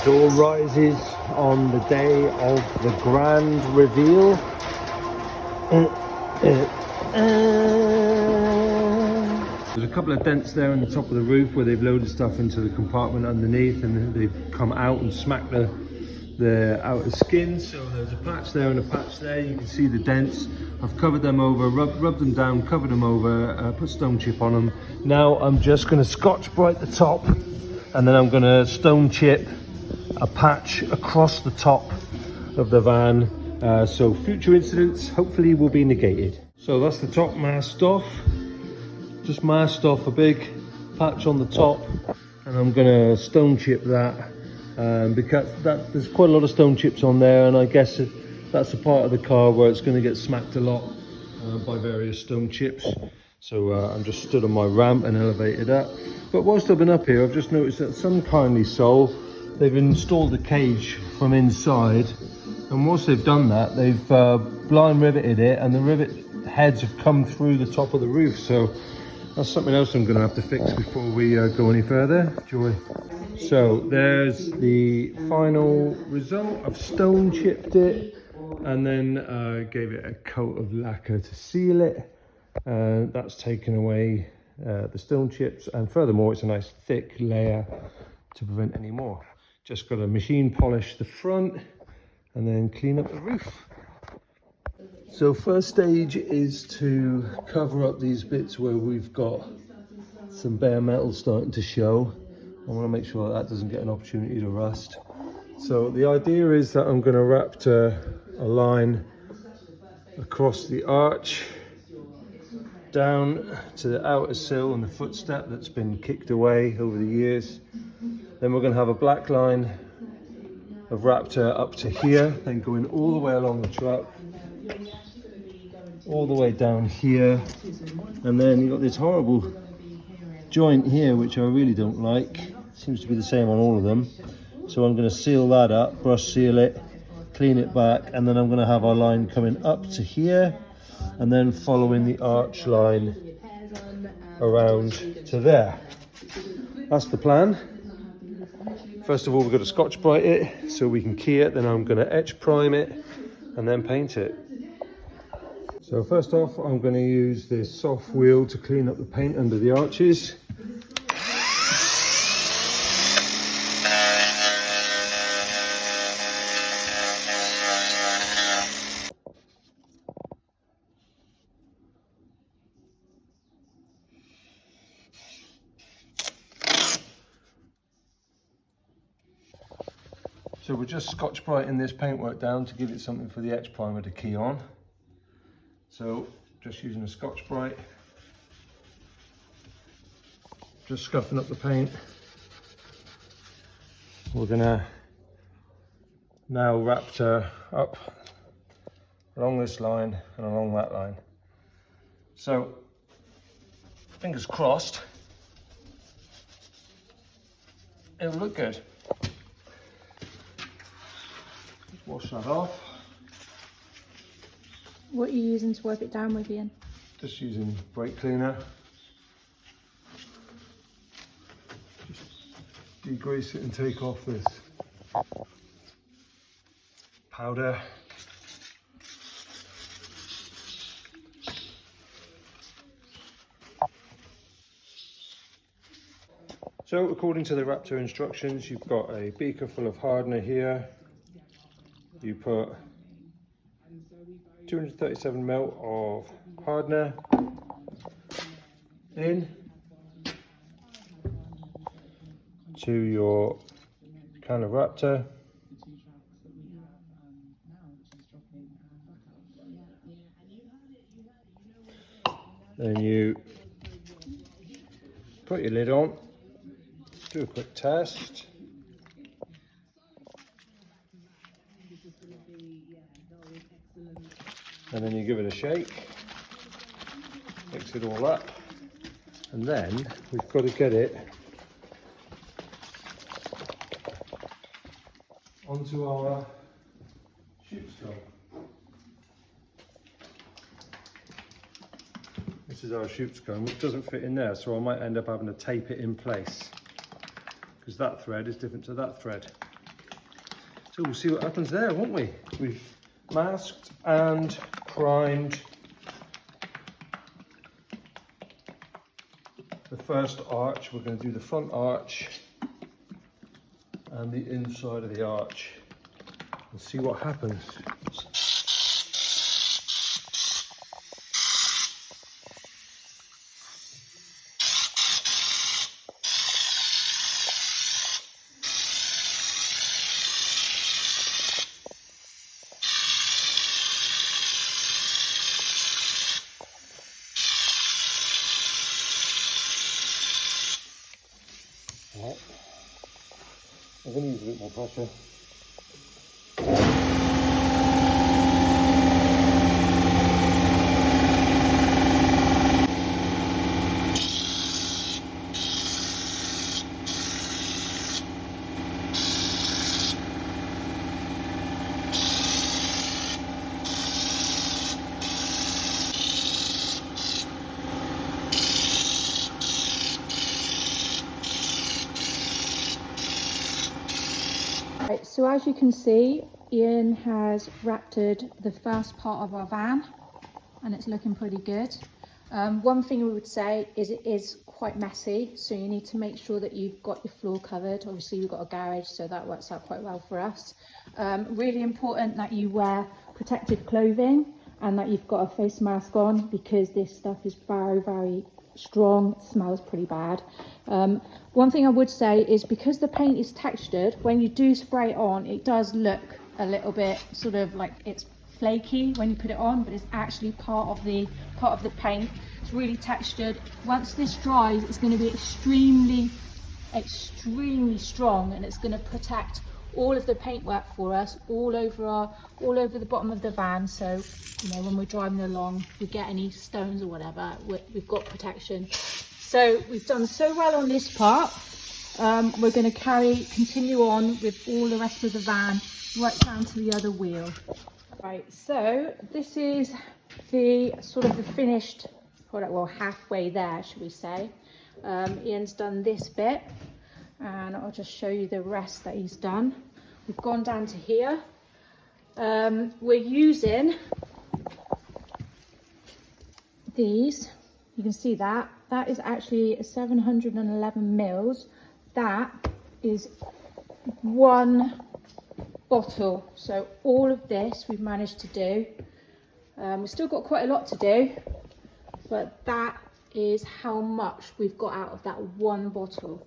Door rises on the day of the grand reveal. There's a couple of dents there on the top of the roof where they've loaded stuff into the compartment underneath, and they've come out and smacked the outer skin. So there's a patch there and a patch there. You can see the dents. I've covered them over, rubbed them down, covered them over, put stone chip on them. Now I'm just going to Scotch-Brite the top, and then I'm going to stone chip a patch across the top of the van, so future incidents hopefully will be negated. So that's the top masked off. Just masked off a big patch on the top, and I'm gonna stone chip that, because there's quite a lot of stone chips on there, and I guess that's a part of the car where it's going to get smacked a lot by various stone chips. So I'm just stood on my ramp and elevated up. But whilst I've been up here, I've just noticed that some kindly soul, they've installed a cage from inside, and whilst they've done that, they've blind riveted it, and the rivet heads have come through the top of the roof. So that's something else I'm going to have to fix before we go any further. Joy. So there's the final result. I've stone chipped it, and then gave it a coat of lacquer to seal it. That's taken away the stone chips, and furthermore it's a nice thick layer to prevent any more. Just got to machine polish the front and then clean up the roof. So first stage is to cover up these bits where we've got some bare metal starting to show. I want to make sure that doesn't get an opportunity to rust. So the idea is that I'm going to raptor a line across the arch down to the outer sill and the footstep that's been kicked away over the years. Then we're going to have a black line of raptor up to here, then going all the way along the truck, all the way down here, and then you've got this horrible joint here which I really don't like. Seems to be the same on all of them. So I'm going to seal that up, brush seal it, clean it back, and then I'm going to have our line coming up to here, and then following the arch line around to there. That's the plan. First of all, we've got to Scotch-Brite it so we can key it, then I'm going to etch prime it and then paint it. So first off, I'm going to use this soft wheel to clean up the paint under the arches. So we're just Scotch-Briting this paintwork down to give it something for the etch primer to key on. So just using a Scotch-Brite, just scuffing up the paint. We're gonna now raptor up along this line and along that line. So fingers crossed, it'll look good. Wash that off. What are you using to wipe it down with, Ian? Just using brake cleaner. Just degrease it and take off this powder. So according to the Raptor instructions, you've got a beaker full of hardener here. You put 237 ml of hardener in to your can of Raptor. Then you put your lid on, do a quick test. And then you give it a shake, mix it all up, and then we've got to get it onto our sheep's comb. This is our sheep's comb, which doesn't fit in there, so I might end up having to tape it in place, because that thread is different to that thread. So we'll see what happens there, won't we? We've masked and primed the first arch. We're going to do the front arch and the inside of the arch and see what happens. Right. I'm going to use a bit more pressure. Right, so as you can see, Ian has raptored the first part of our van and it's looking pretty good. One thing we would say is it is quite messy, so you need to make sure that you've got your floor covered. Obviously we've got a garage, so that works out quite well for us. Really important that you wear protective clothing and that you've got a face mask on, because this stuff is very, very strong, smells pretty bad. One thing I would say is, because the paint is textured, when you do spray it on, it does look a little bit sort of like it's flaky when you put it on, but it's actually part of the paint. It's really textured. Once this dries, it's going to be extremely strong, and it's going to protect all of the paintwork for us all over the bottom of the van. So you know, when we're driving along, if we get any stones or whatever, we've got protection. So we've done so well on this part. We're going to continue on with all the rest of the van right down to the other wheel. Right, so this is the sort of the finished product, well, halfway there, should we say. Ian's done this bit, and I'll just show you the rest that he's done. We've gone down to here. We're using these. You can see that is actually 711 mils. That is one bottle. So all of this we've managed to do. We've still got quite a lot to do, but that is how much we've got out of that one bottle.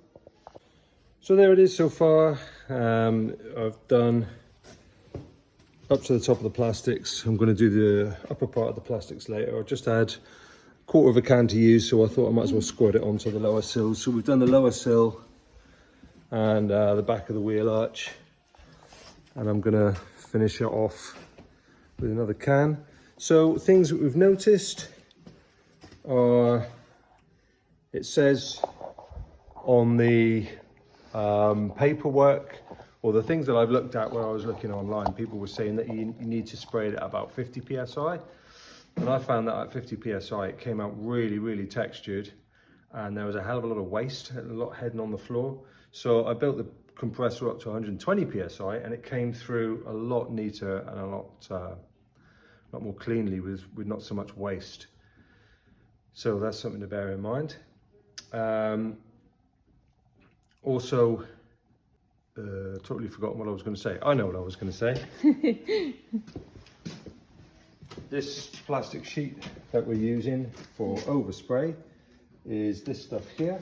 So there it is so far. I've done up to the top of the plastics. I'm going to do the upper part of the plastics later. I just had a quarter of a can to use, so I thought I might as well squirt it onto the lower sill. So we've done the lower sill and the back of the wheel arch, and I'm going to finish it off with another can. So things that we've noticed are, it says on the paperwork, or the things that I've looked at where I was looking online, people were saying that you need to spray it at about 50 psi, and I found that at 50 psi it came out really textured, and there was a hell of a lot of waste, a lot heading on the floor. So I built the compressor up to 120 psi, and it came through a lot neater and a lot more cleanly with not so much waste. So that's something to bear in mind. Also, totally forgotten what I was going to say. I know what I was going to say. This plastic sheet that we're using for overspray is this stuff here,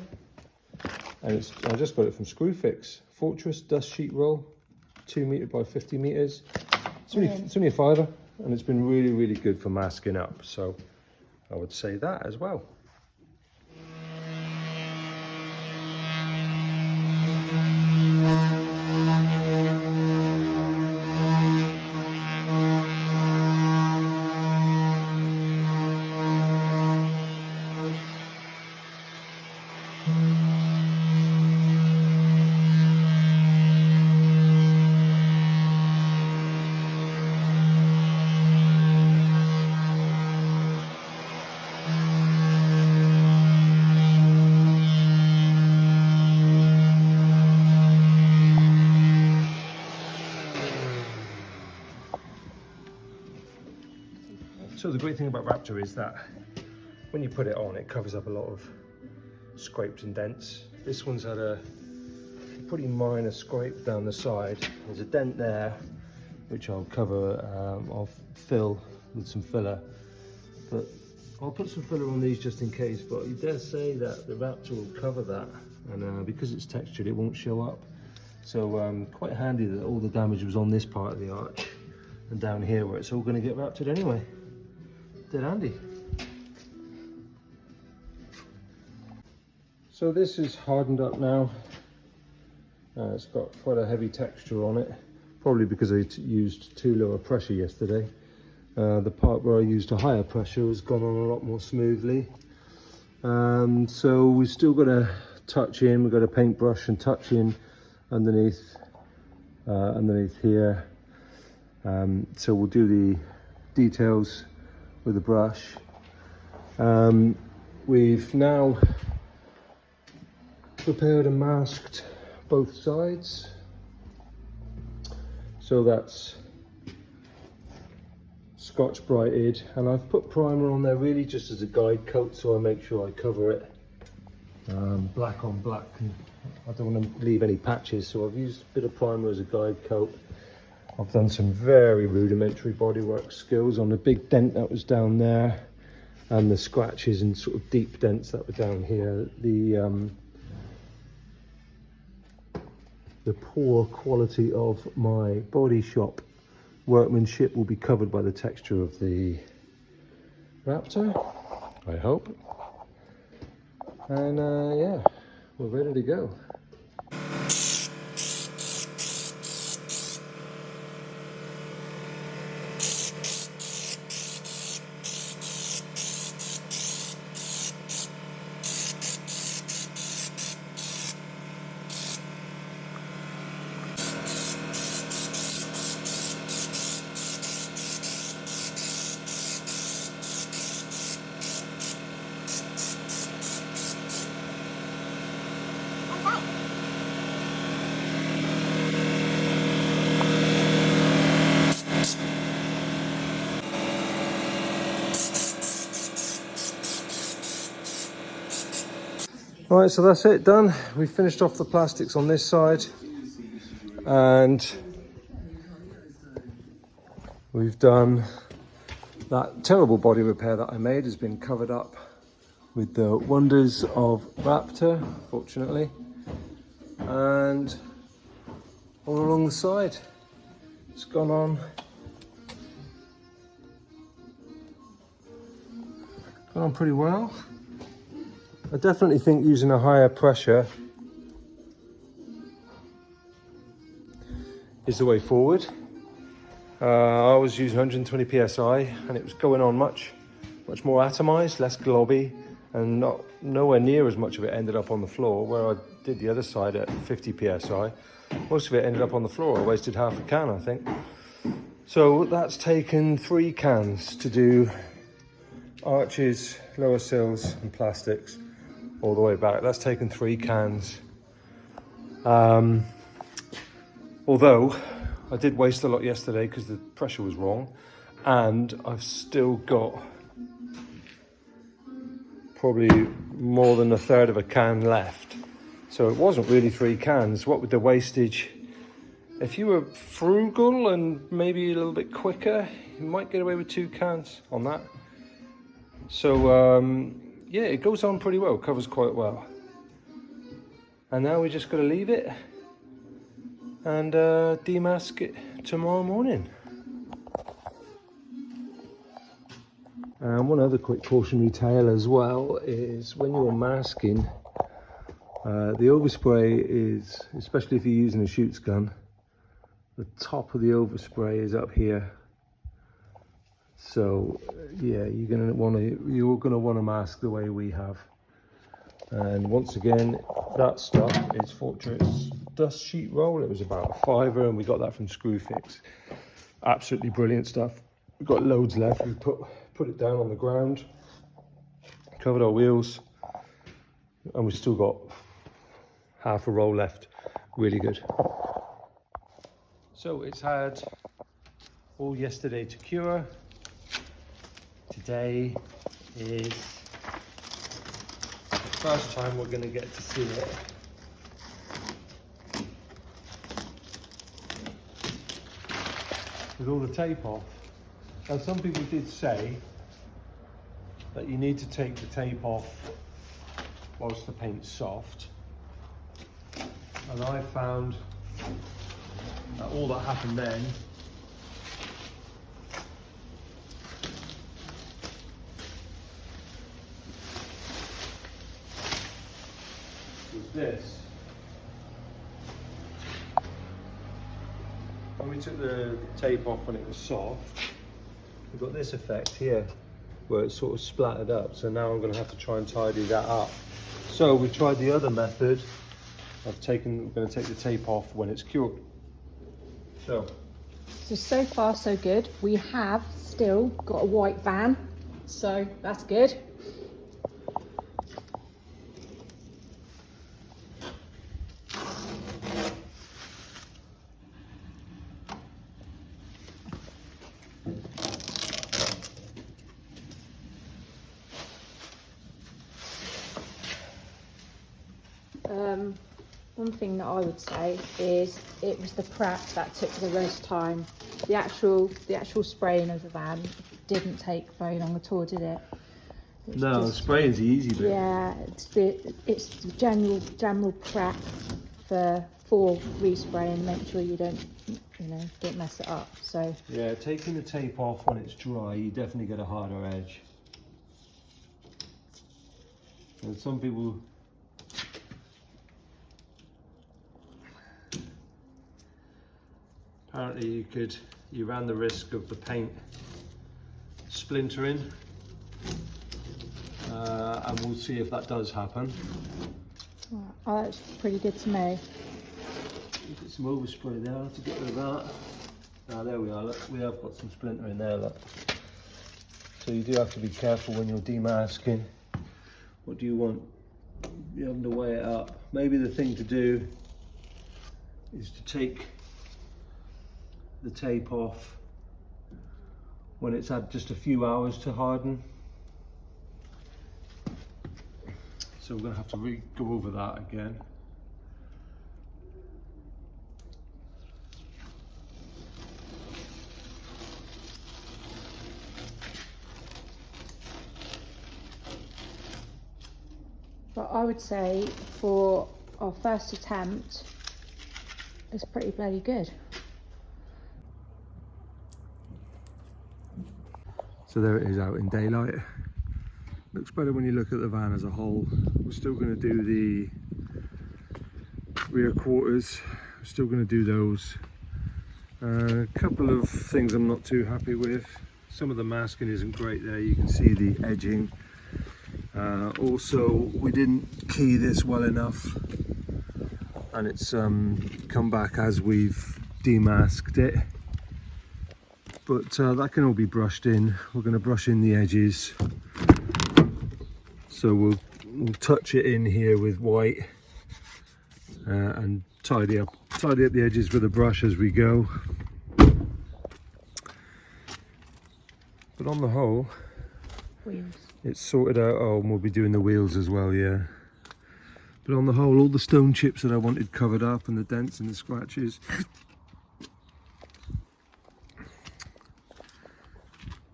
and I just got it from Screwfix. Fortress dust sheet roll, 2 meter by 50 meters. It's only a £5, and it's been really good for masking up. So I would say that as well. So the great thing about Raptor is that when you put it on, it covers up a lot of scrapes and dents. This one's had a pretty minor scrape down the side. There's a dent there, which I'll cover, I'll fill with some filler. But I'll put some filler on these just in case, but you dare say that the Raptor will cover that, and because it's textured, it won't show up. So quite handy that all the damage was on this part of the arch and down here where it's all going to get Raptored anyway. Dead handy. So this is hardened up now. It's got quite a heavy texture on it, probably because I used too low a pressure yesterday. The part where I used a higher pressure has gone on a lot more smoothly. So we've still got to touch in, we've got a paintbrush and touch in underneath here. So we'll do the details with a brush. We've now prepared and masked both sides. So that's Scotch Brighted, and I've put primer on there really just as a guide coat, so I make sure I cover it black on black. I don't want to leave any patches, so I've used a bit of primer as a guide coat. I've done some very rudimentary bodywork skills on the big dent that was down there and the scratches and sort of deep dents that were down here. The poor quality of my body shop workmanship will be covered by the texture of the Raptor, I hope. And yeah, we're ready to go. All right, so that's it, done. We finished off the plastics on this side, and we've done that terrible body repair that I made has been covered up with the wonders of Raptor, fortunately, and all along the side it's gone on pretty well. I definitely think using a higher pressure is the way forward. I was using 120 psi and it was going on much more atomized, less globby, and nowhere near as much of it ended up on the floor, where I did the other side at 50 psi. Most of it ended up on the floor. I wasted half a can, I think. So that's taken 3 cans to do arches, lower sills and plastics all the way back. That's taken 3 cans. Although I did waste a lot yesterday because the pressure was wrong, and I've still got probably more than a third of a can left. So it wasn't really 3 cans. What with the wastage, if you were frugal and maybe a little bit quicker, you might get away with 2 cans on that. So yeah, it goes on pretty well, covers quite well. And now we just got to leave it and demask it tomorrow morning. And one other quick cautionary tale as well is when you're masking, the overspray is, especially if you're using a shoots gun, the top of the overspray is up here. So yeah, you're gonna want to mask the way we have. And once again, that stuff is Fortress dust sheet roll. It was about a £5 and we got that from Screwfix. Absolutely brilliant stuff. We've got loads left. We put it down on the ground, covered our wheels, and we've still got half a roll left. Really good. So it's had all yesterday to cure. today is the first time we're going to get to see it. With all the tape off. Now some people did say that you need to take the tape off whilst the paint's soft. And I found that all that happened then was this. When we took the tape off when it was soft, we got this effect here where it sort of splattered up. So now I'm going to have to try and tidy that up. So we tried the other method of we're going to take the tape off when it's cured. So far so good. We have still got a white van, so that's good. One thing that I would say is it was the prep that took the most time. The actual spraying of the van didn't take very long at all, did it? No, spraying's the easy bit. Yeah, it's the general prep for respraying. Make sure you don't mess it up. So yeah, taking the tape off when it's dry, you definitely get a harder edge. And some people apparently you ran the risk of the paint splintering, and we'll see if that does happen. Oh, that's pretty good to me. Get some overspray there to get rid of that. Now there we are, look, we have got some splinter in there, look. So you do have to be careful when you're demasking. What do you want? You have to weigh it up. Maybe the thing to do is to take the tape off when it's had just a few hours to harden. So we're going to have to go over that again. But I would say for our first attempt, it's pretty bloody good. So there it is out in daylight. Looks better when you look at the van as a whole. We're still going to do the rear quarters. We're still going to do those. A couple of things I'm not too happy with. Some of the masking isn't great there. You can see the edging. Also, we didn't key this well enough, and it's come back as we've demasked it. But that can all be brushed in. We're going to brush in the edges. So we'll touch it in here with white and tidy up the edges with a brush as we go. But on the whole, Wheels. It's sorted out. Oh, and we'll be doing the wheels as well, yeah. But on the whole, all the stone chips that I wanted covered up and the dents and the scratches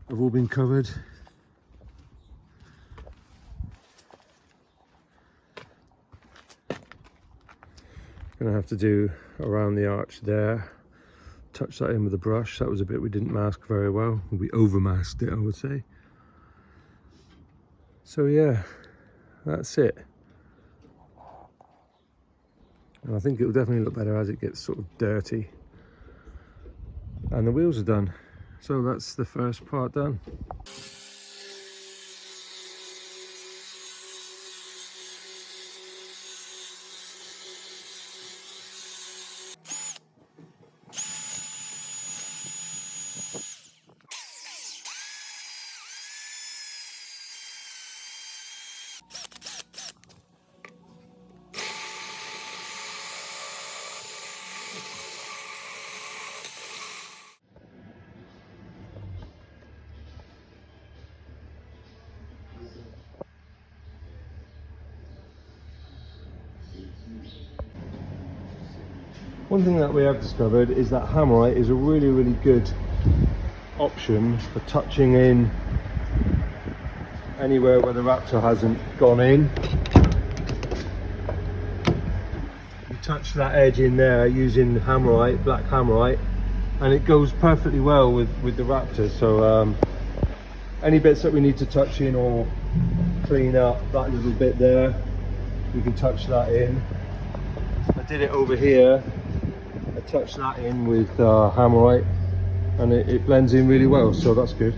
have all been covered. Gonna have to do around the arch there, touch that in with a brush. That was a bit we didn't mask very well. We over masked it, I would say. So yeah, that's it. And I think it will definitely look better as it gets sort of dirty. And the wheels are done. So that's the first part done. One thing that we have discovered is that hammerite is a really good option for touching in anywhere where the raptor hasn't gone in. You touch that edge in there using hammerite, black hammerite, and it goes perfectly well with the raptor. So any bits that we need to touch in or clean up, that little bit there, we can touch that in. I did it over here. I touched that in with hammerite, and it blends in really well, so that's good.